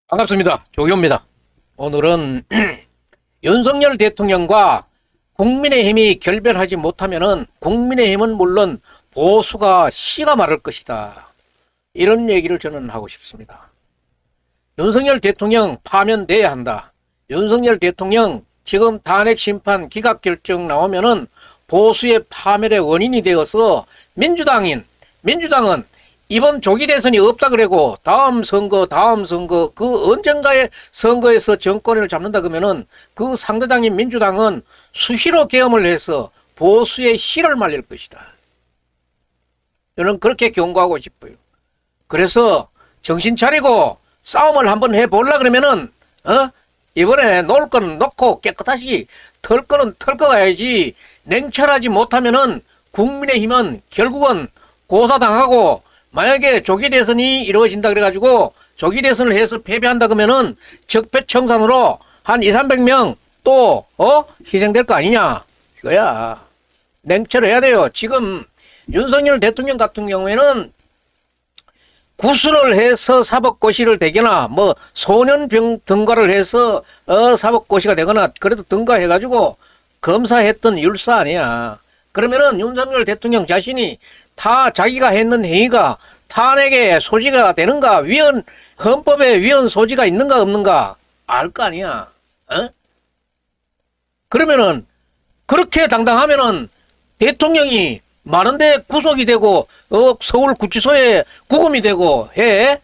반갑습니다. 조교입니다. 오늘은 윤석열 대통령과 국민의힘이 결별하지 못하면은 국민의힘은 물론 보수가 씨가 마를 것이다. 이런 얘기를 저는 하고 싶습니다. 윤석열 대통령 파면돼야 한다. 윤석열 대통령 지금 탄핵 심판 기각 결정 나오면은 보수의 파멸의 원인이 되어서 민주당은 이번 조기 대선이 없다 그러고 다음 선거 그 언젠가의 선거에서 정권을 잡는다 그러면은 그 상대당인 민주당은 수시로 계엄을 해서 보수의 씨를 말릴 것이다. 저는 그렇게 경고하고 싶어요. 그래서 정신 차리고 싸움을 한번 해보려 그러면은 이번에 놓을 건 놓고 깨끗하게 털 거는 털고 가야지. 냉철하지 못하면은 국민의힘은 결국은 고사당하고, 만약에 조기 대선이 이루어진다 그래가지고 조기 대선을 해서 패배한다 그러면은 적폐청산으로 한 200~300명 또 희생될 거 아니냐 이거야. 냉철해야 돼요. 지금 윤석열 대통령 같은 경우에는 구술을 해서 사법고시를 되거나 뭐 소년병 등과를 해서 사법고시가 되거나 그래도 등과해가지고 검사했던 율사 아니야. 그러면은 윤석열 대통령 자신이 다 자기가 했는 행위가 탄핵의 소지가 되는가, 헌법에 위헌 소지가 있는가 없는가 알 거 아니야. 그러면은 그렇게 당당하면은 대통령이 많은데 구속이 되고 서울 구치소에 구금이 되고 해.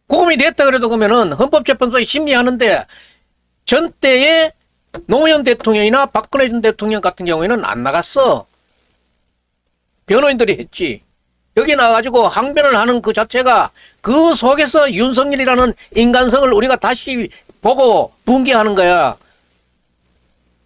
구금이 됐다 그래도 그러면은 헌법재판소에 심리하는데 전 때에 노무현 대통령이나 박근혜 전 대통령 같은 경우에는 안 나갔어. 변호인들이 했지. 여기 나와가지고 항변을 하는 그 자체가 그 속에서 윤석열이라는 인간성을 우리가 다시 보고 분개하는 거야.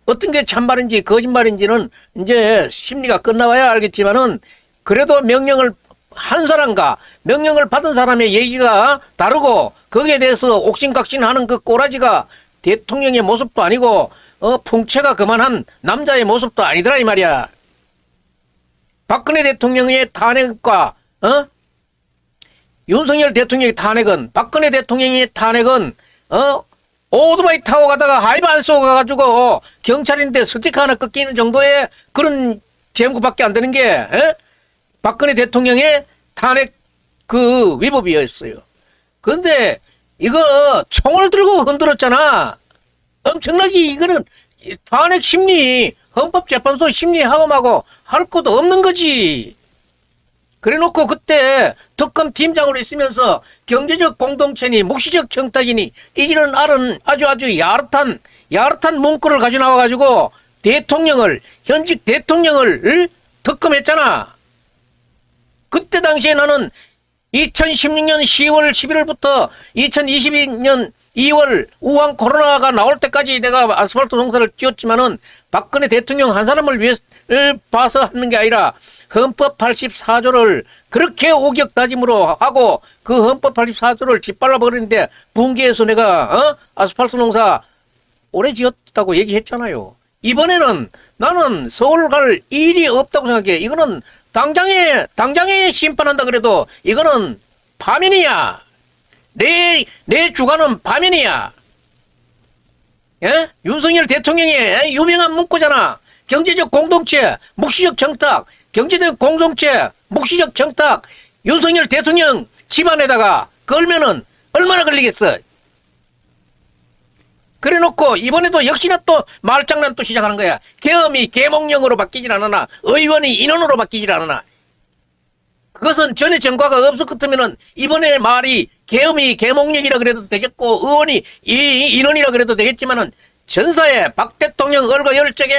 어떤 게 참말인지 거짓말인지는 이제 심리가 끝나봐야 알겠지만은 그래도 명령을 한 사람과 명령을 받은 사람의 얘기가 다르고 거기에 대해서 옥신각신하는 그 꼬라지가 대통령의 모습도 아니고 풍채가 그만한 남자의 모습도 아니더라 이 말이야. 박근혜 대통령의 탄핵과 윤석열 대통령의 탄핵은, 박근혜 대통령의 탄핵은 오토바이 타고 가다가 하이브 안 쏘고 가가지고 경찰인데 스티커 하나 꺾이는 정도의 그런 제목밖에 안 되는 게 박근혜 대통령의 탄핵 그 위법이었어요. 그런데 이거 총을 들고 흔들었잖아. 엄청나게 이거는 탄핵 심리, 헌법재판소 심리 하음하고 할 것도 없는 거지. 그래놓고 그때 특검 팀장으로 있으면서 경제적 공동체니 묵시적 청탁이니 이지는 알은 아주 야릇한 문구를 가지고 나와가지고 현직 대통령을 특검했잖아. 그때 당시에 나는 2016년 10월 11일부터 2022년 2월 우한 코로나가 나올 때까지 내가 아스팔트 농사를 지었지만은 박근혜 대통령 한 사람을 위해 봐서 하는 게 아니라 헌법 84조를 그렇게 오격다짐으로 하고 그 헌법 84조를 짓밟아 버리는데 분개해서 내가 아스팔트 농사 오래 지었다고 얘기했잖아요. 이번에는 나는 서울 갈 일이 없다고 생각해. 이거는 당장에 심판한다 그래도 이거는 파면이야. 내 주관은 파면이야. 예? 윤석열 대통령의 유명한 문구잖아. 경제적 공동체, 묵시적 정탁. 경제적 공동체, 묵시적 정탁. 윤석열 대통령 집안에다가 걸면은 얼마나 걸리겠어? 그래 놓고 이번에도 역시나 또 말장난 또 시작하는 거야. 계엄이 계몽령으로 바뀌질 않으나 의원이 인원으로 바뀌질 않으나 그것은 전에 전과가 없을 것 같으면은 이번에 말이 계엄이 계몽령이라 그래도 되겠고 의원이 인원이라 그래도 되겠지만은 전사에 박 대통령 얼거 열적에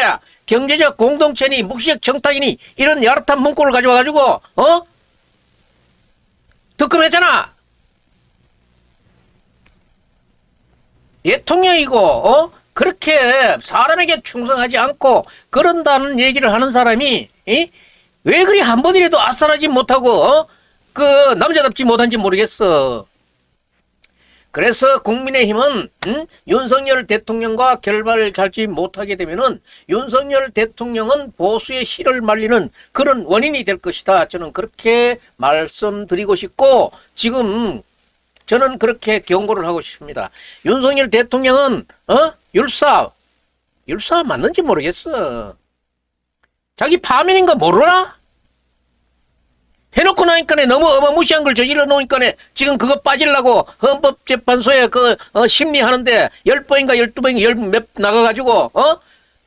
경제적 공동체니 묵시적 정탁이니 이런 야릇한 문구를 가져와가지고 득금했잖아. 대통령이고 그렇게 사람에게 충성하지 않고 그런다는 얘기를 하는 사람이 왜 그리 한 번이라도 아싸라지 못하고 그 남자답지 못한지 모르겠어. 그래서 국민의힘은 윤석열 대통령과 결발을 갈지 못하게 되면은 윤석열 대통령은 보수의 실을 말리는 그런 원인이 될 것이다. 저는 그렇게 말씀드리고 싶고 지금 저는 그렇게 경고를 하고 싶습니다. 윤석열 대통령은 율사 맞는지 모르겠어. 자기 파면인 거 모르나? 해놓고 나니까 너무 어마무시한 걸 저질러 놓으니까 지금 그거 빠지려고 헌법재판소에 심리하는데 10번인가 12번인가 몇 나가가지고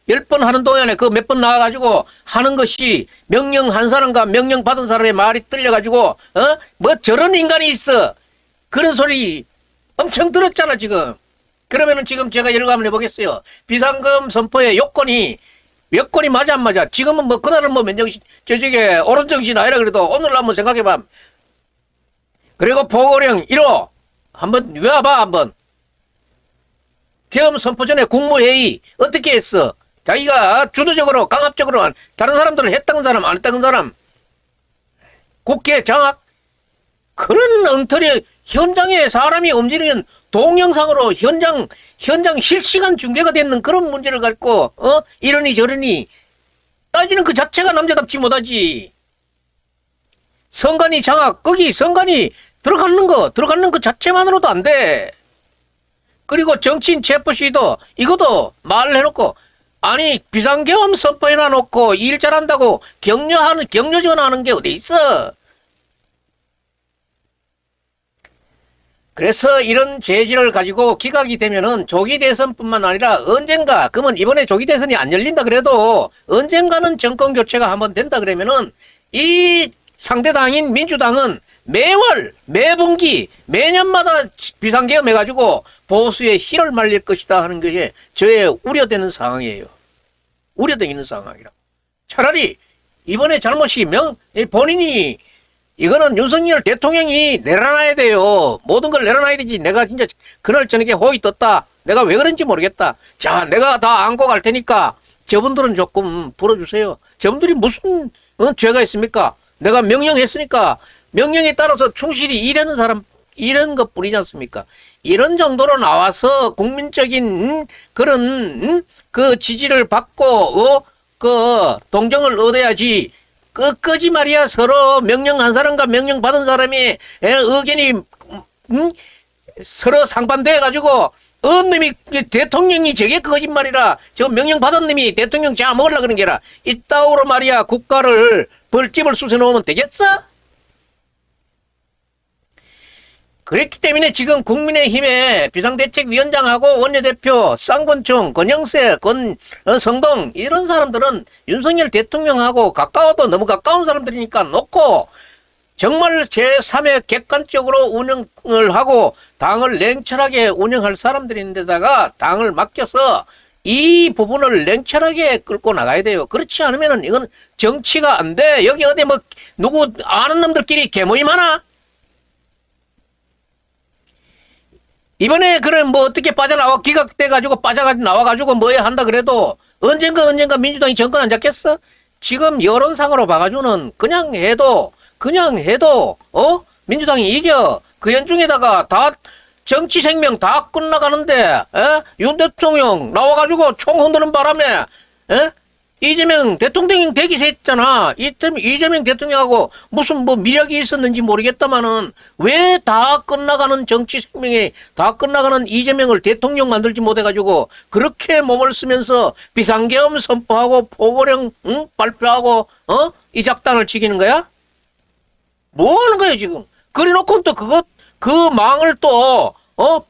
10번 하는 동안에 그 몇 번 나가가지고 하는 것이 명령한 사람과 명령 받은 사람의 말이 틀려가지고 뭐 저런 인간이 있어. 그런 소리 엄청 들었잖아 지금. 그러면은 지금 제가 열감을 해보겠어요. 비상금 선포의 요건이 몇 건이 맞아 안 맞아? 지금은 뭐 그날은 뭐 맨정신 저쪽에 오른정신 아니라 그래도 오늘 한번 생각해봐. 그리고 보고령 1호 한번 외워봐 한번. 계엄 선포 전에 국무회의 어떻게 했어? 자기가 주도적으로 강압적으로 다른 사람들은 했다는 사람 안 했다는 사람 국회 장악 그런 엉터리 현장에 사람이 움직이는 동영상으로 현장 실시간 중계가 되는 그런 문제를 갖고 이러니 저러니 따지는 그 자체가 남자답지 못하지. 선관위 장악 거기 선관위 들어가는 그 자체만으로도 안 돼. 그리고 정치인 체포 시도 이것도 말을 해놓고 아니 비상계엄 선포해놔 놓고 일 잘한다고 격려 전화하는 게 어디 있어. 그래서 이런 재질을 가지고 기각이 되면은 조기 대선뿐만 아니라 언젠가 그러면 이번에 조기 대선이 안 열린다 그래도 언젠가는 정권 교체가 한번 된다 그러면은 이 상대당인 민주당은 매월 매분기 매년마다 비상계엄 해가지고 보수의 실을 말릴 것이다 하는 것이 저의 우려되는 상황이에요. 우려되는 상황이라고. 차라리 이번에 잘못이 본인이 이거는 윤석열 대통령이 내려놔야 돼요. 모든 걸 내려놔야 되지. 내가 진짜 그날 저녁에 호의 떴다. 내가 왜 그런지 모르겠다. 자, 내가 다 안고 갈 테니까 저분들은 조금 풀어주세요. 저분들이 무슨 죄가 있습니까? 내가 명령했으니까 명령에 따라서 충실히 일하는 사람 이런 것 뿐이지 않습니까? 이런 정도로 나와서 국민적인 그런 그 지지를 받고 그 동정을 얻어야지. 끝까지 말이야 서로 명령한 사람과 명령받은 사람이 의견이 서로 상반돼 가지고 놈이 대통령이 저게 거짓말이라 저 명령받은 놈이 대통령 자 먹으려고 그런 게라 이따오로 말이야 국가를 벌집을 쑤셔 놓으면 되겠어? 그렇기 때문에 지금 국민의힘의 비상대책위원장하고 원내대표, 쌍권총, 권영세, 권성동 이런 사람들은 윤석열 대통령하고 가까워도 너무 가까운 사람들이니까 놓고 정말 제3의 객관적으로 운영을 하고 당을 냉철하게 운영할 사람들인데다가 당을 맡겨서 이 부분을 냉철하게 끌고 나가야 돼요. 그렇지 않으면 이건 정치가 안 돼. 여기 어디 뭐 누구 아는 놈들끼리 개모임 하나? 이번에 그래 뭐 어떻게 빠져나와 기각돼가지고 빠져가지고 나와가지고 뭐야 한다 그래도 언젠가 민주당이 정권 안 잡겠어? 지금 여론상으로 봐가지고는 그냥 해도 민주당이 이겨. 그 연중에다가 다 정치 생명 다 끝나가는데, 윤 대통령 나와가지고 총 흔드는 바람에, 이재명 대통령 되기 했잖아. 이재명 대통령하고 무슨 뭐 미력이 있었는지 모르겠다마는 왜 다 끝나가는 정치 생명이 다 끝나가는 이재명을 대통령 만들지 못해가지고 그렇게 몸을 쓰면서 비상계엄 선포하고 포고령 발표하고 이 작단을 지키는 거야? 뭐 하는 거야 지금? 그래놓고 또 그 망을 또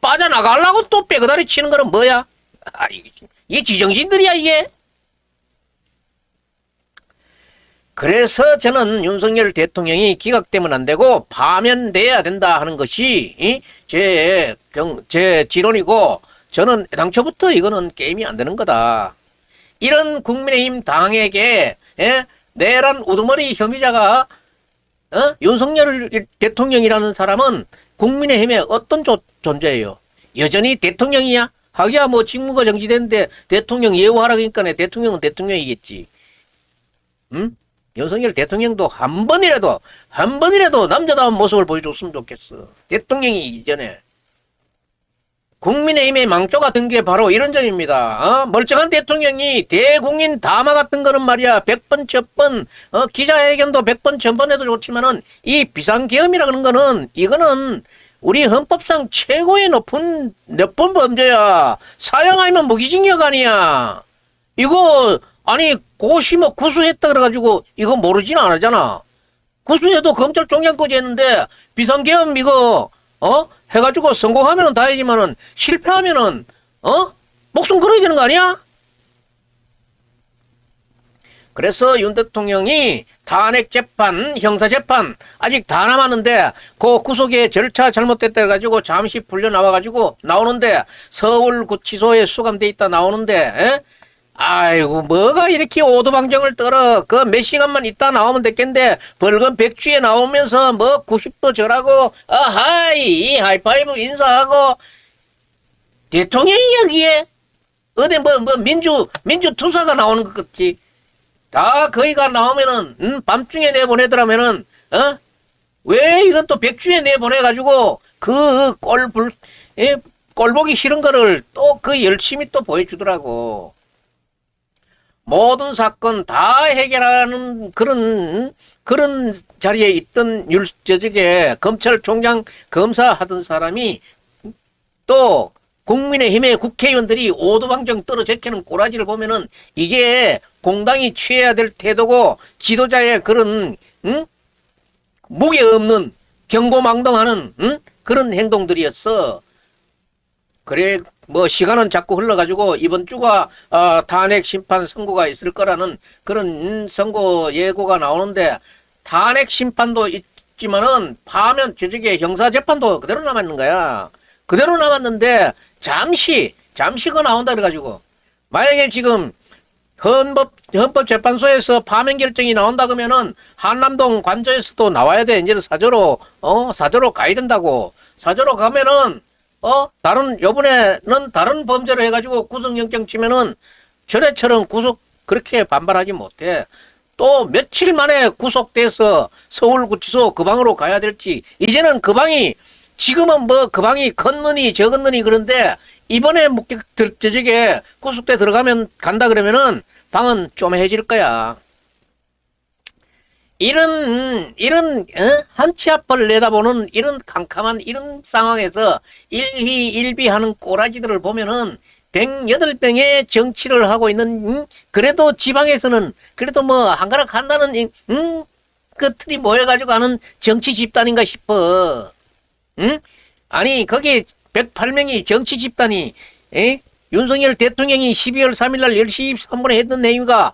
빠져나가려고 또 빼그다리 치는 거는 뭐야? 이게 지정신들이야 이게? 그래서 저는 윤석열 대통령이 기각되면 안 되고 파면돼야 된다 하는 것이 제 지론이고, 저는 당초부터 이거는 게임이 안 되는 거다. 이런 국민의힘 당에게 내란 우두머리 혐의자가 윤석열 대통령이라는 사람은 국민의힘의 어떤 존재예요? 여전히 대통령이야? 하기야 뭐 직무가 정지됐는데 대통령 예우하라니까 대통령은 대통령이겠지. 응? 윤석열 대통령도 한 번이라도 남자다운 모습을 보여줬으면 좋겠어. 대통령이 이전에. 국민의힘의 망조가 든 게 바로 이런 점입니다. 멀쩡한 대통령이 대국민 다 막았던 거는 말이야 100번 1000번 기자회견도 100번 1000번 해도 좋지만은 이 비상계엄이라는 거는 이거는 우리 헌법상 최고의 높은 범죄야. 사형 아니면 무기징역 아니야. 이거 아니 고시 뭐 구수했다 그래가지고 이거 모르지는 않았잖아. 구수해도 검찰 총장까지 했는데 비상계엄 이거 해가지고 성공하면은 다행이지만은 실패하면은 목숨 걸어야 되는 거 아니야? 그래서 윤 대통령이 탄핵 재판, 형사 재판 아직 다 남았는데 그 구속의 절차 잘못됐다 해가지고 잠시 풀려 나와가지고 나오는데 서울구치소에 수감돼 있다 나오는데 아이고 뭐가 이렇게 오도방정을 떨어. 그 몇 시간만 있다 나오면 됐겠는데 벌금 100주에 나오면서 뭐 90도 절하고 하이 하이파이브 인사하고 대통령이 여기에 어디 뭐 민주투사가 나오는 것 같지. 다 거기가 나오면은 밤중에 내보내더라면은 왜 이건 또 100주에 내보내가지고 그 꼴보기 싫은 거를 또 그 열심히 또 보여주더라고. 모든 사건 다 해결하는 그런 자리에 있던 저쪽에 검찰총장 검사 하던 사람이 또 국민의힘의 국회의원들이 오도방정 떨어제끼는 꼬라지를 보면은 이게 공당이 취해야 될 태도고 지도자의 그런 무게 없는 경고망동하는 그런 행동들이었어. 그래 뭐 시간은 자꾸 흘러가지고 이번 주가 탄핵 심판 선고가 있을 거라는 그런 선고 예고가 나오는데 탄핵 심판도 있지만은 파면 저쪽에 형사 재판도 그대로 남았는 거야. 그대로 남았는데 잠시가 나온다 그래가지고 만약에 지금 헌법재판소에서 파면 결정이 나온다 그러면은 한남동 관저에서도 나와야 돼. 이제는 사저로 가야 된다고. 사저로 가면은 요번에는 다른 범죄로 해가지고 구속영장 치면은 전에처럼 구속 그렇게 반발하지 못해. 또 며칠 만에 구속돼서 서울구치소 그 방으로 가야 될지. 이제는 그 방이 지금은 뭐 그 방이 컸느니 적었느니 그런데 이번에 저쪽에 구속돼 들어가면 간다 그러면은 방은 쪼매해질 거야. 이런 한 치 앞을 내다보는 이런 캄캄한 이런 상황에서 일희일비하는 꼬라지들을 보면은 108병의 정치를 하고 있는 그래도 지방에서는 그래도 뭐 한가락 한다는 그 틀이 모여가지고 하는 정치 집단인가 싶어. 아니 거기 108명이 정치 집단이 윤석열 대통령이 12월 3일 날 10시 23분에 했던 행위가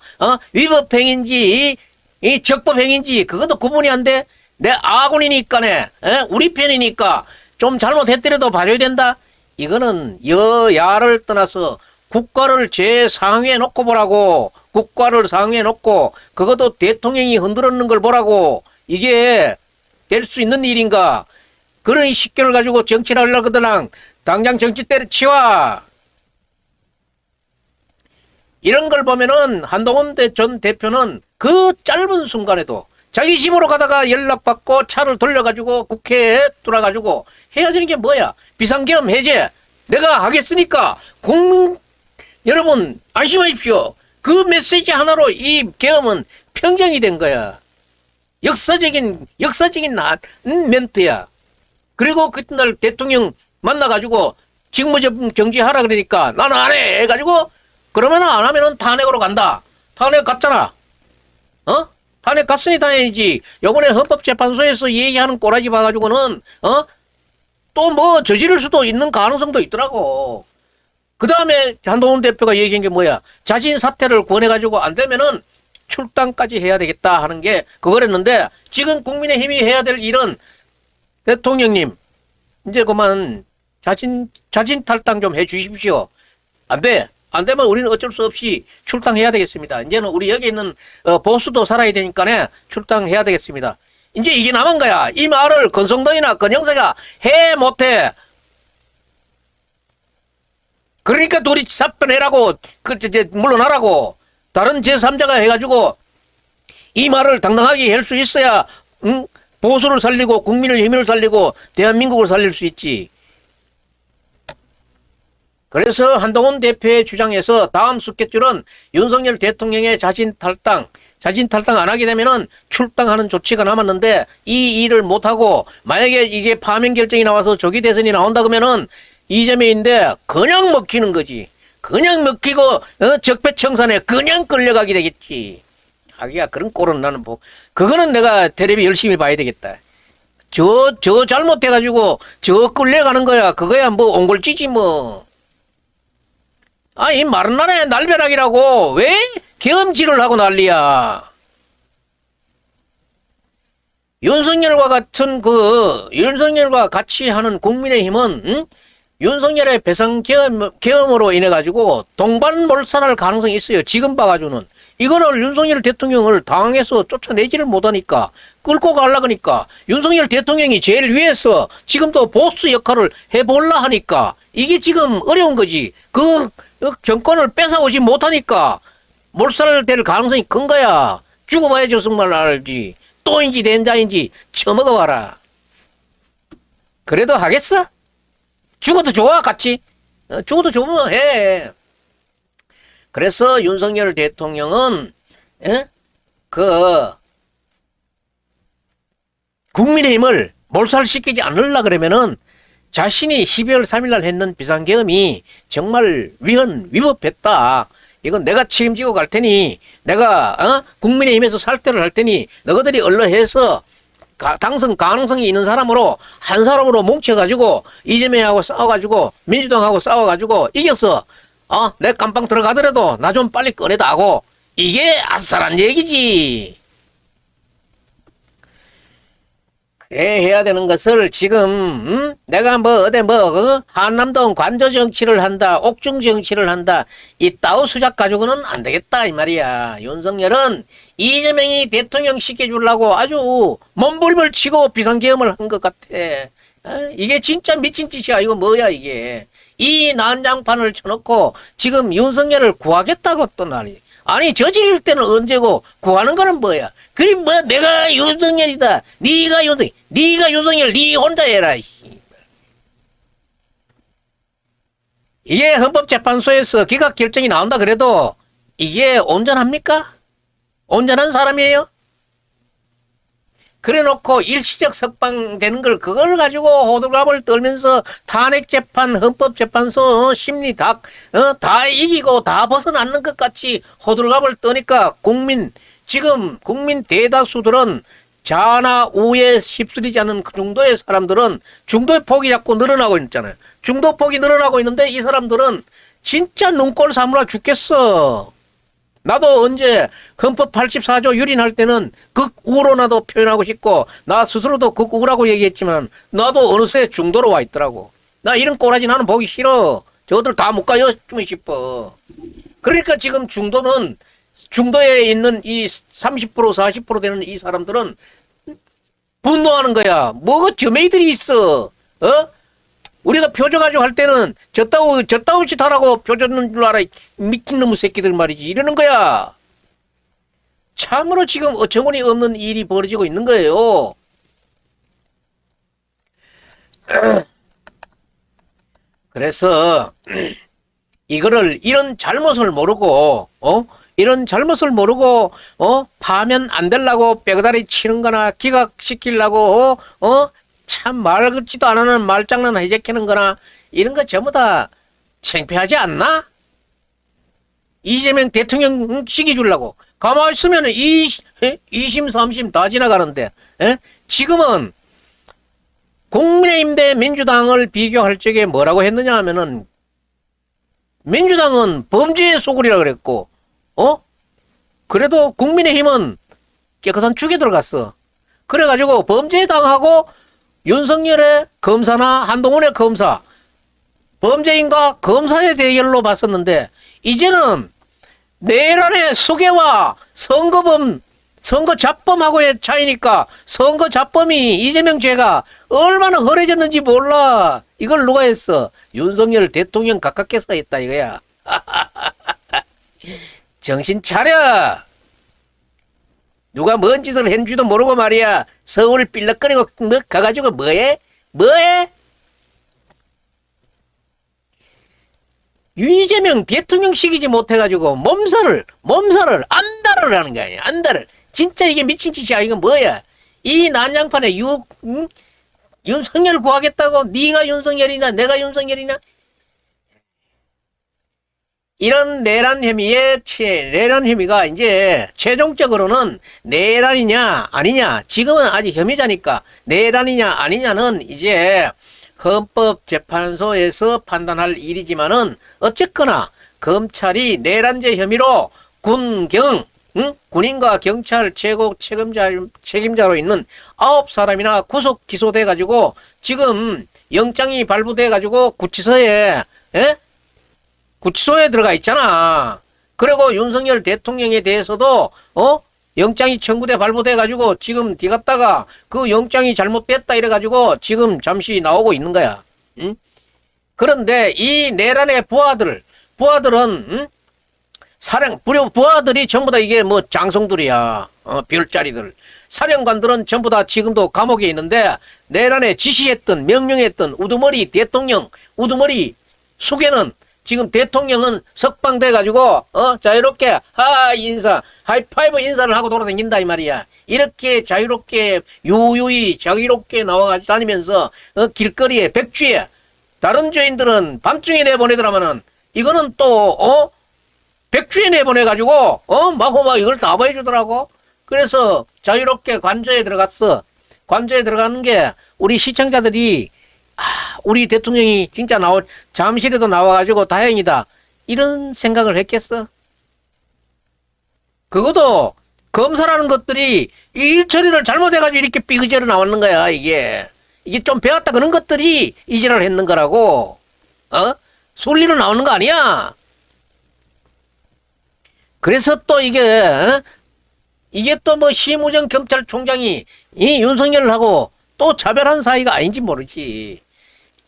위법행위인지 이 적법행위인지 그것도 구분이 안 돼. 내 아군이니까네. 우리 편이니까 좀 잘못했더라도 봐줘야 된다. 이거는 여야를 떠나서 국가를 제상위에 놓고 보라고. 국가를 상위에 놓고 그것도 대통령이 흔들었는 걸 보라고. 이게 될 수 있는 일인가. 그런 식견을 가지고 정치를 하려고 하더랑 당장 정치 때려치워. 이런 걸 보면은 한동훈 전 대표는 그 짧은 순간에도 자기 집으로 가다가 연락받고 차를 돌려가지고 국회에 돌아가지고 해야 되는 게 뭐야? 비상계엄 해제 내가 하겠으니까 국민 여러분 안심하십시오. 그 메시지 하나로 이 계엄은 평정이 된 거야. 역사적인 멘트야. 그리고 그날 대통령 만나가지고 직무정지 정지하라 그러니까 나는 안 해 해가지고 그러면 안 하면은 탄핵으로 간다. 탄핵 갔잖아. 어? 탄핵 갔으니 다행이지. 요번에 헌법재판소에서 얘기하는 꼬라지 봐가지고는 또 뭐 저지를 수도 있는 가능성도 있더라고. 그 다음에 한동훈 대표가 얘기한 게 뭐야? 자진 사퇴를 권해가지고 안 되면은 출당까지 해야 되겠다 하는 게 그거랬는데 지금 국민의힘이 해야 될 일은 대통령님 이제 그만 자진 탈당 좀 해 주십시오. 안 돼. 안 되면 우리는 어쩔 수 없이 출당해야 되겠습니다. 이제는 우리 여기 있는 보수도 살아야 되니까 출당해야 되겠습니다. 이제 이게 남은 거야. 이 말을 권성동이나 권영세가 해 못해. 그러니까 둘이 사표내라고 물러나라고 다른 제3자가 해가지고 이 말을 당당하게 할 수 있어야 보수를 살리고 국민의 힘을 살리고 대한민국을 살릴 수 있지. 그래서 한동훈 대표의 주장에서 다음 스케줄은 윤석열 대통령의 자진 탈당 안 하게 되면은 출당하는 조치가 남았는데 이 일을 못하고 만약에 이게 파면 결정이 나와서 조기 대선이 나온다 그러면은 이재명인데 그냥 먹히는 거지. 그냥 먹히고 적폐청산에 그냥 끌려가게 되겠지. 하기야 그런 꼴은 나는 뭐 그거는 내가 텔레비 열심히 봐야 되겠다. 저 잘못해가지고 저 끌려가는 거야. 그거야 뭐 옹골찌지 뭐. 아, 이 마른 나라의 날벼락이라고 왜 계엄질을 하고 난리야. 윤석열과 같이 하는 국민의힘은 윤석열의 배상 계엄으로 인해 가지고 동반 몰살할 가능성이 있어요. 지금 봐가지고는 이거를 윤석열 대통령을 당에서 쫓아내지를 못하니까 끌고 가려고 하니까 윤석열 대통령이 제일 위에서 지금도 보스 역할을 해볼라 하니까 이게 지금 어려운 거지. 그 정권을 뺏어오지 못하니까 몰살될 가능성이 큰 거야. 죽어봐야 정말 알지. 또인지 된자인지 처먹어봐라. 그래도 하겠어? 죽어도 좋아 같이. 죽어도 좋으면 해. 그래서 윤석열 대통령은 국민의힘을 몰살시키지 않으려 그러면은 자신이 12월 3일 날 했는 비상계엄이 정말 위법했다. 이건 내가 책임지고 갈 테니 내가 국민의힘에서 살대를 할 테니 너희들이 얼른 당선 가능성이 있는 사람으로 한 사람으로 뭉쳐가지고 이재명하고 싸워가지고 민주당하고 싸워가지고 이겨서 내 깜빵 들어가더라도 나 좀 빨리 꺼내다 하고 이게 아싸란 얘기지. 그래 해야 되는 것을 지금 내가 한남동 관저 정치를 한다 옥중 정치를 한다 이따오 수작 가지고는 안 되겠다 이 말이야. 윤석열은 이재명이 대통령 시켜주려고 아주 몸부림을 치고 비상계엄을 한 것 같아. 이게 진짜 미친 짓이야. 이거 뭐야 이게. 이 난장판을 쳐놓고 지금 윤석열을 구하겠다고 또 난리. 아니 저지를 때는 언제고 구하는 거는 뭐야. 그리 뭐 내가 윤석열이다. 네가 윤석열 네 혼자 해라. 이게 헌법재판소에서 기각 결정이 나온다 그래도 이게 온전합니까? 온전한 사람이에요? 그래놓고 일시적 석방되는 걸 그걸 가지고 호들갑을 떨면서 탄핵재판, 헌법재판소 심리 다 이기고 다 벗어나는 것 같이 호들갑을 떠니까 지금 국민 대다수들은 자나 우에 휩쓸리지 않는 그 정도의 사람들은 중도의 폭이 자꾸 늘어나고 있잖아요. 중도 폭이 늘어나고 있는데 이 사람들은 진짜 눈꼴 사무라 죽겠어. 나도 언제 헌법 84조 유린할 때는 극우로 나도 표현하고 싶고 나 스스로도 극우라고 얘기했지만 나도 어느새 중도로 와 있더라고. 나 이런 꼬라지 나는 보기 싫어. 저들 다 못 가요 좀 싶어. 그러니까 지금 중도에 있는 이 30% 40% 되는 이 사람들은 분노하는 거야. 뭐가 저메이들이 있어. 우리가 표저 가지고 할 때는 저따구 짓 하라고 표줬는 줄 알아. 미친놈의 새끼들 말이지. 이러는 거야. 참으로 지금 어처구니 없는 일이 벌어지고 있는 거예요. 그래서 이거를 이런 잘못을 모르고 이런 잘못을 모르고 파면 안 되려고 뼈다리 치는 거나 기각시키려고 참 말 같지도 않은 말장난 해제키는 거나 이런 거 전부 다 창피하지 않나? 이재명 대통령 시기 주려고 가만히 있으면 2심 3심 다 지나가는데 지금은 국민의힘 대 민주당을 비교할 적에 뭐라고 했느냐 하면은 민주당은 범죄의 소굴이라 그랬고 그래도 국민의힘은 깨끗한 축에 들어갔어. 그래가지고 범죄당하고 윤석열의 검사나 한동훈의 검사 범죄인과 검사의 대결로 봤었는데 이제는 내란의 수괴와 선거자범하고의 차이니까 선거자범이 이재명 죄가 얼마나 허해졌는지 몰라. 이걸 누가 했어? 윤석열 대통령 각각께서 했다 이거야. 정신 차려. 누가 뭔 짓을 했는지도 모르고 말이야. 서울 빌럭거리고 너 가가지고 뭐해? 이재명 대통령 시키지 못해가지고 몸살을 안달을 하는 거 아니야. 안달을. 진짜 이게 미친 짓이야. 이거 뭐야? 이 난장판에 윤석열 구하겠다고 네가 윤석열이나 내가 윤석열이나 이런 내란 혐의가 이제 최종적으로는 내란이냐 아니냐 지금은 아직 혐의자니까 내란이냐 아니냐는 이제 헌법재판소에서 판단할 일이지만은 어쨌거나 검찰이 내란죄 혐의로 군인과 경찰 최고 책임자로 있는 9사람이나 구속 기소돼 가지고 지금 영장이 발부돼 가지고 구치소에 들어가 있잖아. 그리고 윤석열 대통령에 대해서도 영장이 청구돼 발부돼 가지고 지금 뒤갔다가 그 영장이 잘못됐다 이래 가지고 지금 잠시 나오고 있는 거야. 응? 그런데 이 내란의 부하들은 부하들이 전부 다 이게 뭐 장성들이야. 별자리들. 사령관들은 전부 다 지금도 감옥에 있는데 내란에 지시했던 명령했던 우두머리 대통령 우두머리 수괴는 지금 대통령은 석방돼 가지고 자유롭게 하이파이브 인사를 하고 돌아다닌다 이 말이야. 이렇게 자유롭게 유유히 자유롭게 나와 다니면서 길거리에 백주에 다른 죄인들은 밤중에 내보내더라마는 이거는 또 백주에 내보내 가지고 막 이걸 다 보여주더라고. 그래서 자유롭게 관저에 들어갔어. 관저에 들어가는 게 우리 시청자들이 우리 대통령이 진짜 잠시라도 나와가지고 다행이다 이런 생각을 했겠어? 그것도 검사라는 것들이 이 일처리를 잘못해가지고 이렇게 삐그저로 나왔는 거야. 이게 좀 배웠다 그런 것들이 이지랄을 했는 거라고. 순리로 나오는 거 아니야. 그래서 또 이게 또 뭐 심우정 검찰총장이 이 윤석열하고 또 차별한 사이가 아닌지 모르지.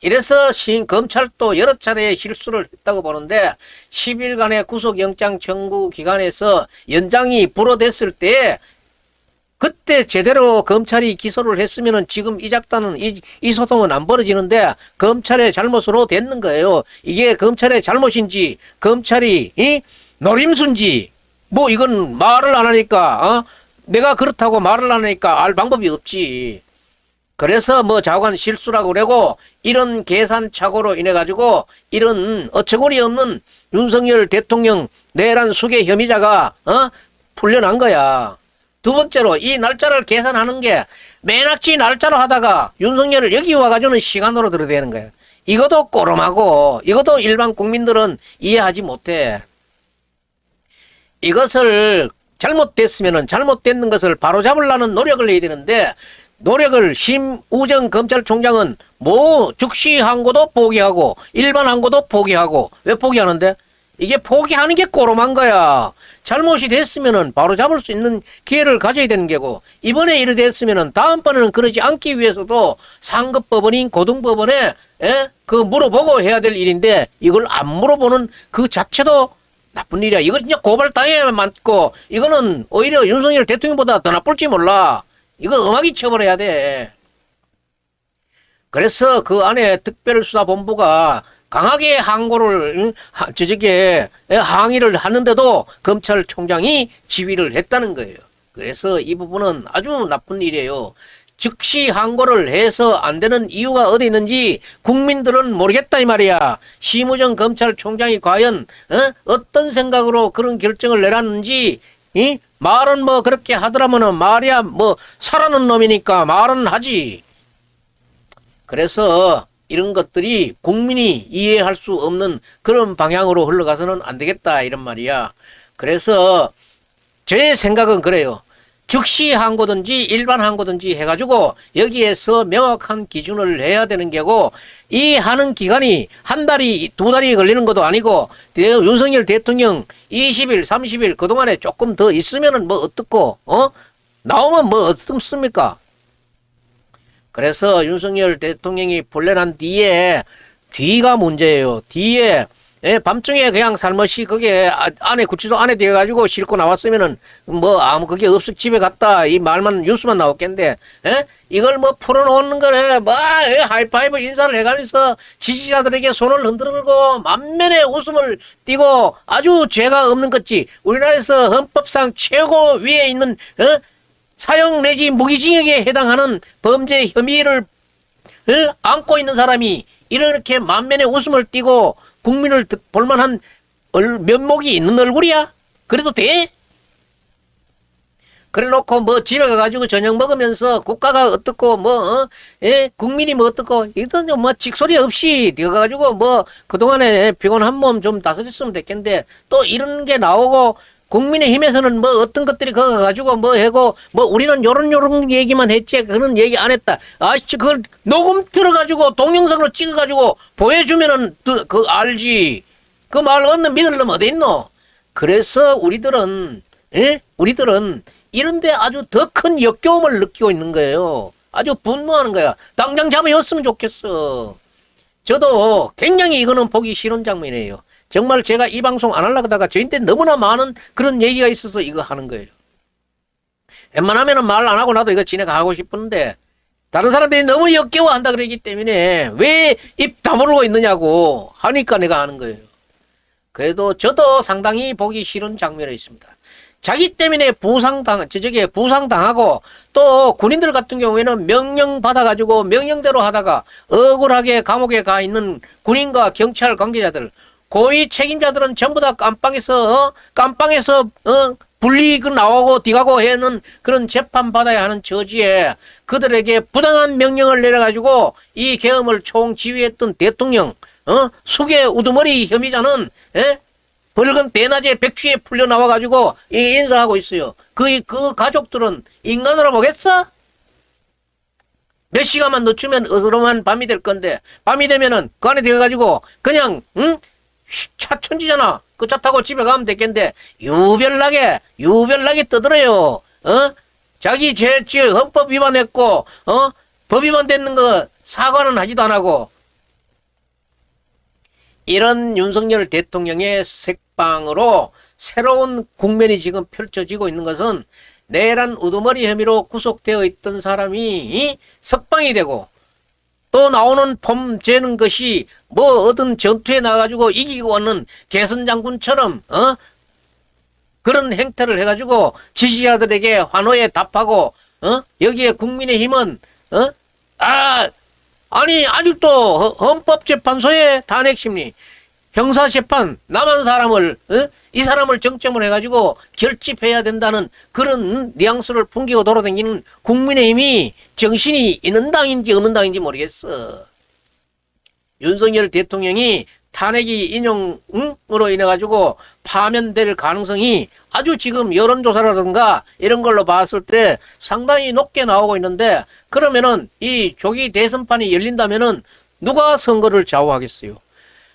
이래서 검찰도 여러 차례 실수를 했다고 보는데 10일간의 구속영장 청구 기간에서 연장이 불어댔을 때 그때 제대로 검찰이 기소를 했으면은 지금 이 작단은 이 소송은 안 벌어지는데 검찰의 잘못으로 됐는 거예요. 이게 검찰의 잘못인지 검찰이 노림수인지 뭐 이건 말을 안 하니까 내가 그렇다고 말을 안 하니까 알 방법이 없지. 그래서 뭐 자관 실수라고 그러고 이런 계산착오로 인해 가지고 이런 어처구니 없는 윤석열 대통령 내란 수괴 혐의자가 풀려난 거야. 두 번째로 이 날짜를 계산하는 게 매낙지 날짜로 하다가 윤석열을 여기 와가지고는 시간으로 들어대는 거야. 이것도 꼬름하고 이것도 일반 국민들은 이해하지 못해. 이것을 잘못됐으면은 잘못된 것을 바로잡으려는 노력을 해야 되는데 노력을 심우정 검찰총장은 뭐 즉시 항고도 포기하고 일반 항고도 포기하고 왜 포기하는데? 이게 포기하는 게 꼬름한 거야. 잘못이 됐으면은 바로 잡을 수 있는 기회를 가져야 되는 게고 이번에 이래 됐으면은 다음번에는 그러지 않기 위해서도 상급법원인 고등법원에 물어보고 해야 될 일인데 이걸 안 물어보는 그 자체도 나쁜 일이야. 이거 진짜 고발당해야 맞고, 이거는 오히려 윤석열 대통령보다 더 나쁠지 몰라. 이거 엄하게 처벌해야 돼. 그래서 그 안에 특별수사본부가 강하게 항고를, 항의를 하는데도 검찰총장이 지휘를 했다는 거예요. 그래서 이 부분은 아주 나쁜 일이에요. 즉시 항고를 해서 안 되는 이유가 어디 있는지 국민들은 모르겠다 이 말이야. 심우정 검찰총장이 과연 어떤 생각으로 그런 결정을 내놨는지, 말은 뭐 그렇게 하더라면은 말이야 뭐 사라는 놈이니까 말은 하지. 그래서 이런 것들이 국민이 이해할 수 없는 그런 방향으로 흘러가서는 안 되겠다 이런 말이야. 그래서 제 생각은 그래요. 즉시 항고든지 일반 항고든지 해가지고 여기에서 명확한 기준을 해야 되는 게고, 이 하는 기간이 한 달이 두 달이 걸리는 것도 아니고, 윤석열 대통령 20일 30일 그동안에 조금 더 있으면은 뭐 어떻고 나오면 뭐 어떻습니까? 그래서 윤석열 대통령이 본래난 뒤가 문제예요. 뒤에 밤중에 그냥 살며시 그게 안에 구치소 안에 들어가지고 싣고 나왔으면은 뭐 아무 그게 없어 집에 갔다 이 말만 뉴스만 나왔겠는데, 이걸 뭐 풀어놓는 거래 뭐 하이파이브 인사를 해가면서 지지자들에게 손을 흔들고 만면에 웃음을 띠고 아주 죄가 없는 것지. 우리나라에서 헌법상 최고 위에 있는 사형 내지 무기징역에 해당하는 범죄 혐의를 안고 있는 사람이 이렇게 만면에 웃음을 띠고 국민을 볼만한 면목이 있는 얼굴이야? 그래도 돼? 그래 놓고 뭐 집에 가가지고 저녁 먹으면서 국가가 어떻고 국민이 뭐 어떻고 이런 뭐 직소리 없이 뛰어가지고 뭐 그동안에 피곤한 몸 좀 다스렸으면 됐겠는데, 또 이런 게 나오고 국민의힘에서는 뭐 어떤 것들이 그거 가지고 뭐 하고 뭐 우리는 요런 얘기만 했지 그런 얘기 안 했다. 아씨 그걸 녹음 들어가지고 동영상으로 찍어가지고 보여주면은 그 알지. 그 말 얻는 믿을 놈 어디 있노? 그래서 우리들은 이런데 아주 더 큰 역겨움을 느끼고 있는 거예요. 아주 분노하는 거야. 당장 잡아였으면 좋겠어. 저도 굉장히 이거는 보기 싫은 장면이에요. 정말 제가 이 방송 안 하려고 하다가 저한테 너무나 많은 그런 얘기가 있어서 이거 하는 거예요. 웬만하면은 말 안 하고 나도 이거 진행하고 싶은데 다른 사람들이 너무 역겨워한다 그러기 때문에 왜 입 다물고 있느냐고 하니까 내가 하는 거예요. 그래도 저도 상당히 보기 싫은 장면이 있습니다. 자기 때문에 부상당하고 또 군인들 같은 경우에는 명령 받아가지고 명령대로 하다가 억울하게 감옥에 가 있는 군인과 경찰 관계자들, 고위 책임자들은 전부 다 깜빵에서 분리 나오고 뒤가고 하는 그런 재판 받아야 하는 처지에 그들에게 부당한 명령을 내려가지고 이 계엄을 총지휘했던 대통령, 수계 우두머리 혐의자는 벌건 대낮에 백추에 풀려 나와가지고 인사하고 있어요. 그 가족들은 인간으로 보겠어? 몇 시간만 늦추면 어스름한 밤이 될 건데, 밤이 되면은 그 안에 들어가지고 그냥 차 천지잖아. 그 차 타고 집에 가면 되겠는데 유별나게 떠들어요. 자기 헌법 위반했고 법 위반됐는 거 사과는 하지도 안 하고. 이런 윤석열 대통령의 색방으로 새로운 국면이 지금 펼쳐지고 있는 것은 내란 우두머리 혐의로 구속되어 있던 사람이 석방이 되고, 또 나오는 폼 재는 것이 뭐 어떤 전투에 나가지고 이기고 오는 개선 장군처럼 그런 행태를 해가지고 지지자들에게 환호에 답하고 여기에 국민의힘은 아니 아직도 헌법재판소의 탄핵심리, 형사재판 남한 사람을 이 사람을 정점을 해가지고 결집해야 된다는 그런 뉘앙스를 풍기고 돌아다니는 국민의힘이 정신이 있는 당인지 없는 당인지 모르겠어. 윤석열 대통령이 탄핵이 인용으로 인해가지고 파면될 가능성이 아주 지금 여론조사라든가 이런 걸로 봤을 때 상당히 높게 나오고 있는데, 그러면은 이 조기 대선판이 열린다면은 누가 선거를 좌우하겠어요?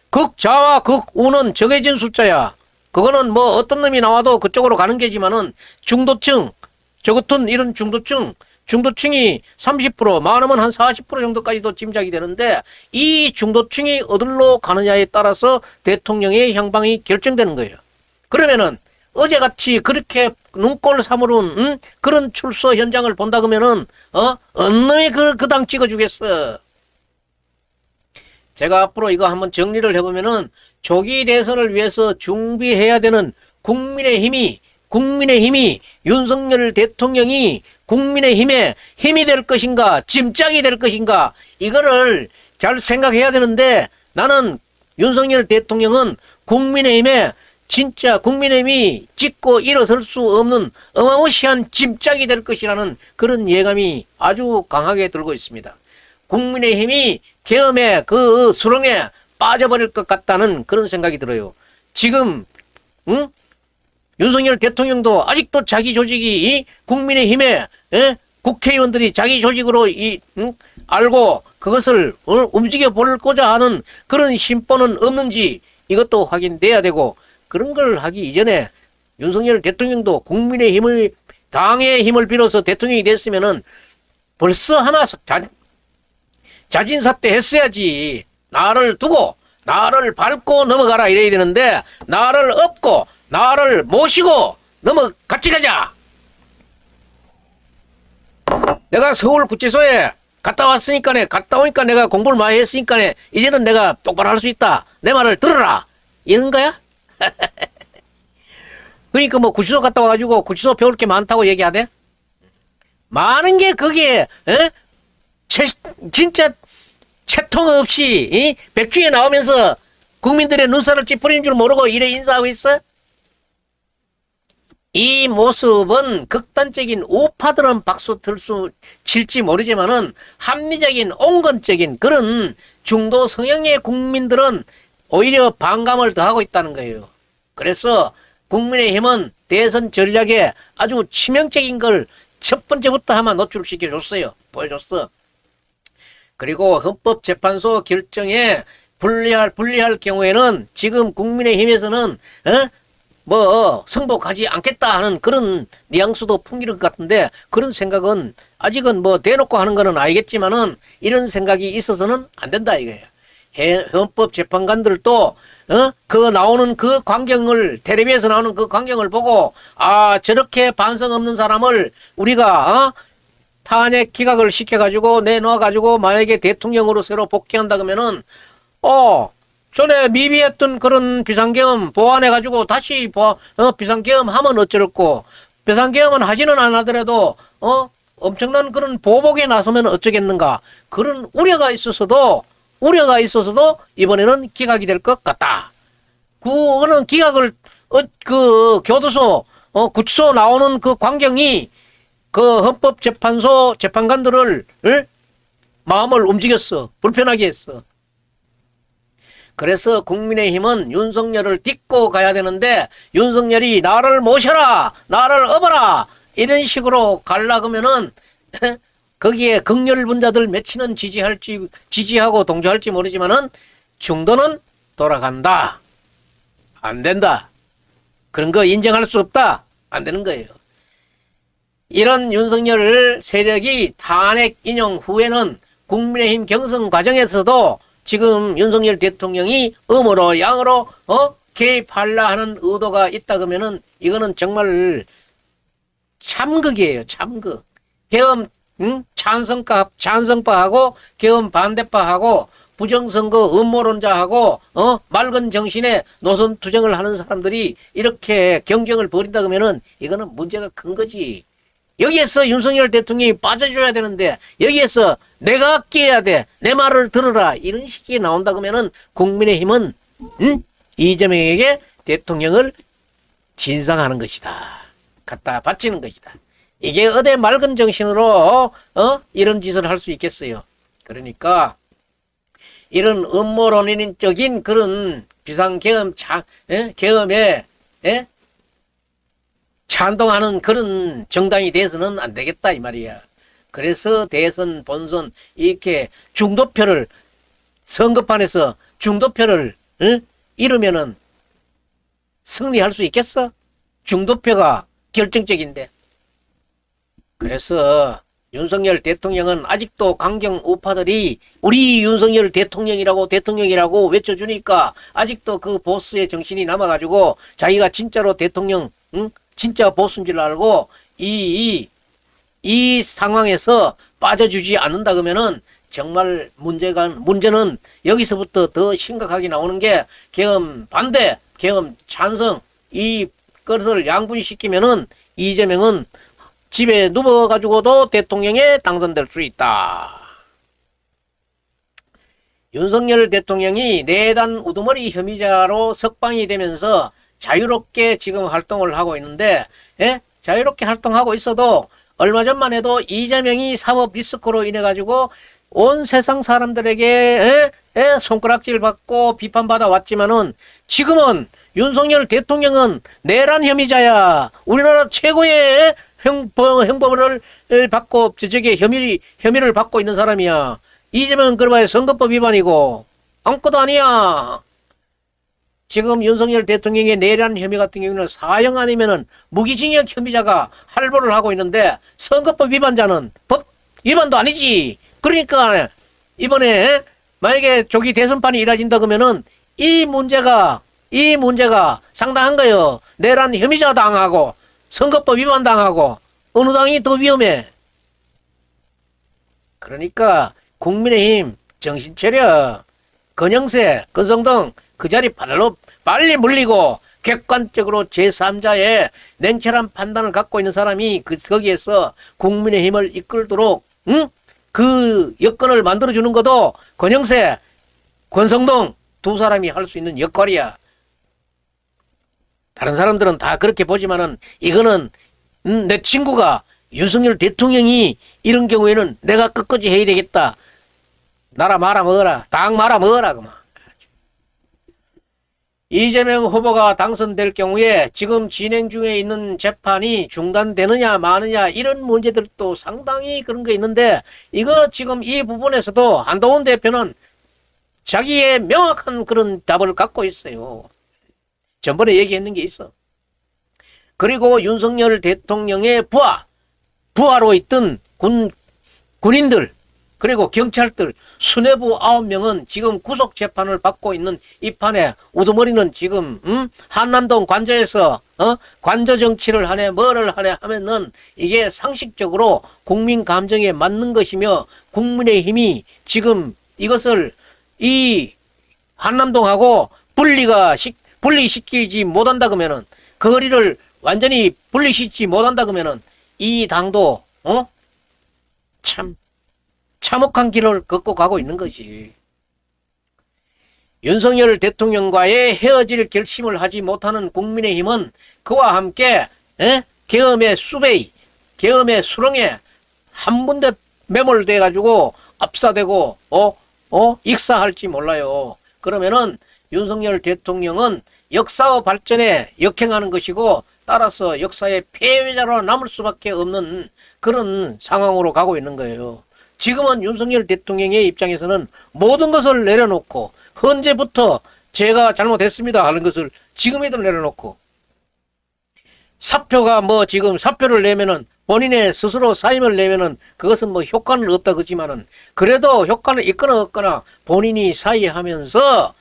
극좌와 극우는 정해진 숫자야. 그거는 뭐 어떤 놈이 나와도 그쪽으로 가는 게지만은 중도층, 저 같은 이런 중도층이 30%, 많으면 한 40% 정도까지도 짐작이 되는데, 이 중도층이 어디로 가느냐에 따라서 대통령의 향방이 결정되는 거예요. 그러면은 어제같이 그렇게 눈꼴 사무른 그런 출소 현장을 본다 그러면은 어느 놈이 그 당 찍어주겠어. 제가 앞으로 이거 한번 정리를 해보면은 조기 대선을 위해서 준비해야 되는 국민의힘이 윤석열 대통령이 국민의힘의 힘이 될 것인가 짐짝이 될 것인가 이거를 잘 생각해야 되는데 나는 윤석열 대통령은 국민의힘에 진짜 국민의힘이 찍고 일어설 수 없는 어마무시한 짐짝이 될 것이라는 그런 예감이 아주 강하게 들고 있습니다. 국민의힘이 계엄의 그 수렁에 빠져버릴 것 같다는 그런 생각이 들어요. 지금 윤석열 대통령도 아직도 자기 조직이 국민의힘에 국회의원들이 자기 조직으로 알고 그것을 움직여 보고자 하는 그런 심보는 없는지 이것도 확인돼야 되고 그런 걸 하기 이전에 윤석열 대통령도 국민의힘을 당의 힘을 빌어서 대통령이 됐으면은 벌써 하나 자진사퇴 했어야지. 나를 두고 나를 밟고 넘어가라 이래야 되는데 나를 업고 나를 모시고 같이 가자. 내가 서울구치소에 갔다 오니까 내가 공부를 많이 했으니까 이제는 내가 똑바로 할 수 있다. 내 말을 들어라. 이런 거야? 그러니까 뭐 구치소 갔다 와가지고 구치소 배울 게 많다고 얘기하대? 많은 게 거기에 진짜 채통 없이 백주에 나오면서 국민들의 눈살을 찌푸리는 줄 모르고 이래 인사하고 있어? 이 모습은 극단적인 우파들은 박수 칠지 모르지만은 합리적인 온건적인 그런 중도 성향의 국민들은 오히려 반감을 더하고 있다는 거예요. 그래서 국민의힘은 대선 전략에 아주 치명적인 걸 첫 번째부터 아마 노출시켜줬어요. 보여줬어. 그리고 헌법재판소 결정에 불리할 경우에는 지금 국민의힘에서는 승복하지 않겠다 하는 그런 뉘앙스도 풍기는 것 같은데 그런 생각은 아직은 대놓고 하는 거는 알겠지만은 이런 생각이 있어서는 안 된다 이거예요. 헌법재판관들도 그 나오는 그 광경을 텔레비에서 나오는 그 광경을 보고 저렇게 반성 없는 사람을 우리가 탄핵 기각을 시켜가지고 내놓아가지고 만약에 대통령으로 새로 복귀한다 그러면은 전에 미비했던 그런 비상계엄 보완해가지고 다시 비상계엄 하면 어쩌고 비상계엄은 하지는 않더라도 엄청난 그런 보복에 나서면 어쩌겠는가 그런 우려가 있어서도 이번에는 기각이 될 것 같다. 그거는 기각을 그 교도소 구치소 나오는 그 광경이 그 헌법재판소 재판관들을 마음을 움직였어. 불편하게 했어. 그래서 국민의힘은 윤석열을 딛고 가야 되는데 윤석열이 나를 모셔라 나를 업어라 이런 식으로 가려 그러면은 거기에 극렬분자들 몇이는 지지하고 동조할지 모르지만은 중도는 돌아간다. 안 된다. 그런 거 인정할 수 없다. 안 되는 거예요. 이런 윤석열 세력이 탄핵 인용 후에는 국민의힘 경선 과정에서도 지금 윤석열 대통령이 음으로 양으로 개입하려 하는 의도가 있다 그러면은 이거는 정말 참극이에요. 참극. 계엄 찬성파하고 계엄 반대파하고 부정선거 음모론자하고 맑은 정신에 노선 투쟁을 하는 사람들이 이렇게 경쟁을 벌인다 그러면은 이거는 문제가 큰 거지. 여기에서 윤석열 대통령이 빠져줘야 되는데 여기에서 내가 깨야 돼. 내 말을 들어라. 이런 식이 나온다 그러면은 국민의힘은 이재명에게 대통령을 진상하는 것이다. 갖다 바치는 것이다. 이게 어디 맑은 정신으로 이런 짓을 할 수 있겠어요. 그러니까 이런 음모론인적인 그런 비상계엄 계엄에 찬동하는 그런 정당이 돼서는 안 되겠다 이 말이야. 그래서 대선 본선 이렇게 중도표를 선거판에서 중도표를 잃으면은 승리할 수 있겠어? 중도표가 결정적인데. 그래서 윤석열 대통령은 아직도 강경 우파들이 우리 윤석열 대통령이라고 외쳐주니까 아직도 그 보수의 정신이 남아가지고 자기가 진짜로 대통령, 응? 진짜 보수인 줄 알고 이 상황에서 빠져주지 않는다 그러면은 정말 문제는 여기서부터 더 심각하게 나오는 게 계엄 반대, 계엄 찬성 이 것을 양분시키면은 이재명은 집에 누워가지고도 대통령에 당선될 수 있다. 윤석열 대통령이 내단 우두머리 혐의자로 석방이 되면서 자유롭게 지금 활동을 하고 있는데, 자유롭게 활동하고 있어도 얼마 전만 해도 이재명이 사법 리스크로 인해 가지고 온 세상 사람들에게 손가락질 받고 비판받아 왔지만은 지금은 윤석열 대통령은 내란 혐의자야. 우리나라 최고의 형벌을 받고 저게 혐의를 받고 있는 사람이야. 이재명은 그러봐야 선거법 위반이고 아무것도 아니야. 지금 윤석열 대통령의 내란 혐의 같은 경우는 사형 아니면은 무기징역 혐의자가 활보를 하고 있는데 선거법 위반자는 법 위반도 아니지. 그러니까 이번에 만약에 조기 대선판이 이뤄진다 그러면은 이 문제가 상당한 거예요. 내란 혐의자 당하고 선거법 위반 당하고 어느 당이 더 위험해. 그러니까 국민의힘 정신 차려. 건영세, 건성동 그 자리 빨리 물리고 객관적으로 제3자의 냉철한 판단을 갖고 있는 사람이 거기에서 국민의힘을 이끌도록 그 여건을 만들어주는 것도 건영세, 권성동 두 사람이 할 수 있는 역할이야. 다른 사람들은 다 그렇게 보지만은 이거는 내 친구가 윤석열 대통령이 이런 경우에는 내가 끝까지 해야 되겠다. 나라 말아먹어라. 당 말아먹어라. 그만. 이재명 후보가 당선될 경우에 지금 진행 중에 있는 재판이 중단되느냐 마느냐 이런 문제들도 상당히 그런 거 있는데 이거 지금 이 부분에서도 한동훈 대표는 자기의 명확한 그런 답을 갖고 있어요. 전번에 얘기했는 게 있어. 그리고 윤석열 대통령의 부하로 있던 군인들 그리고 경찰들 수뇌부 9명은 지금 구속 재판을 받고 있는 이 판에 우두머리는 지금 한남동 관저에서 관저 정치를 하네 뭐를 하네 하면은 이게 상식적으로 국민 감정에 맞는 것이며 국민의힘이 지금 이것을 이 한남동하고 분리시키지 못한다 그러면은 그 거리를 완전히 분리시키지 못한다 그러면은 이 당도 참 참혹한 길을 걷고 가고 있는 것이. 윤석열 대통령과의 헤어질 결심을 하지 못하는 국민의힘은 그와 함께 계엄의 수배이, 계엄의 수렁에 한 군데 매몰돼 가지고 압사되고 익사할지 몰라요. 그러면은 윤석열 대통령은 역사의 발전에 역행하는 것이고 따라서 역사의 폐회자로 남을 수밖에 없는 그런 상황으로 가고 있는 거예요. 지금은 윤석열 대통령의 입장에서는 모든 것을 내려놓고 현재부터 제가 잘못했습니다 하는 것을 지금에도 내려놓고 사표가 지금 사표를 내면은 본인의 스스로 사임을 내면은 그것은 효과는 없다 그지만은 그래도 효과는 있거나 없거나 본인이 사의하면서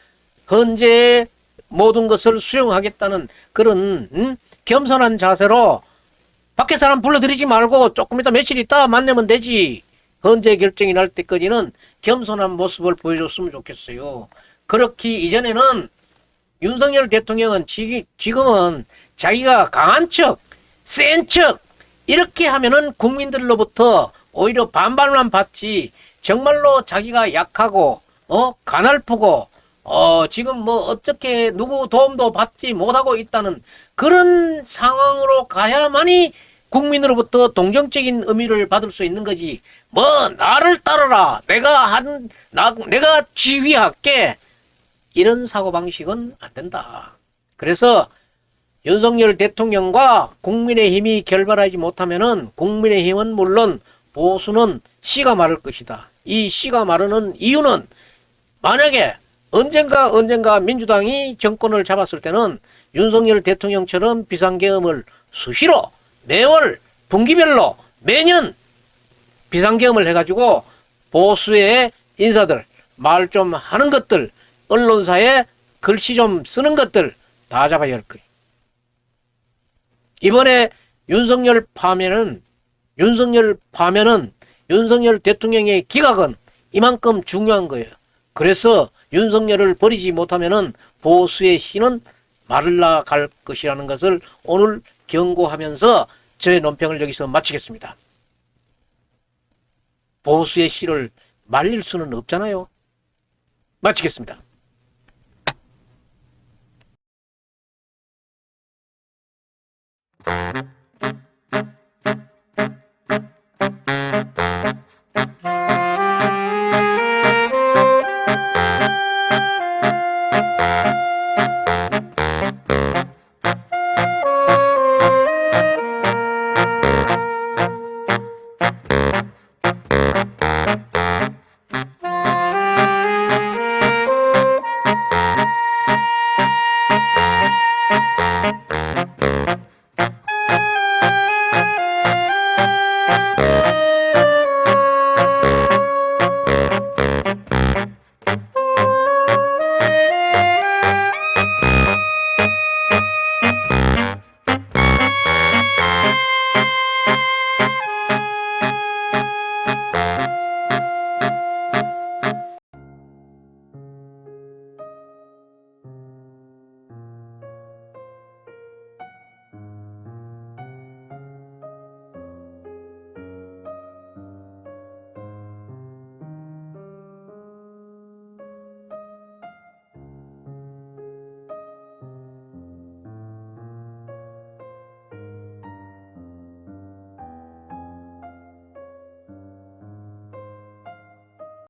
현재 모든 것을 수용하겠다는 그런 겸손한 자세로 밖에 사람 불러들이지 말고 조금 이따 며칠 있다 만나면 되지. 헌재 결정이 날 때까지는 겸손한 모습을 보여줬으면 좋겠어요. 그렇기 이전에는 윤석열 대통령은 지금은 자기가 강한 척, 센 척 이렇게 하면은 국민들로부터 오히려 반발만 받지 정말로 자기가 약하고 가냘프고 지금 어떻게 누구 도움도 받지 못하고 있다는 그런 상황으로 가야만이 국민으로부터 동정적인 의미를 받을 수 있는 거지. 나를 따르라. 내가 지휘할게. 이런 사고방식은 안 된다. 그래서 윤석열 대통령과 국민의힘이 결발하지 못하면은 국민의힘은 물론 보수는 씨가 마를 것이다. 이 씨가 마르는 이유는 만약에 언젠가 민주당이 정권을 잡았을 때는 윤석열 대통령처럼 비상계엄을 수시로 매월 분기별로 매년 비상계엄을 해가지고 보수의 인사들, 말 좀 하는 것들, 언론사에 글씨 좀 쓰는 것들 다 잡아야 할 거예요. 이번에 윤석열 파면은 윤석열 대통령의 기각은 이만큼 중요한 거예요. 그래서 윤석열을 버리지 못하면은 보수의 신은 말라갈 것이라는 것을 오늘 경고하면서 저의 논평을 여기서 마치겠습니다. 보수의 씨를 말릴 수는 없잖아요. 마치겠습니다.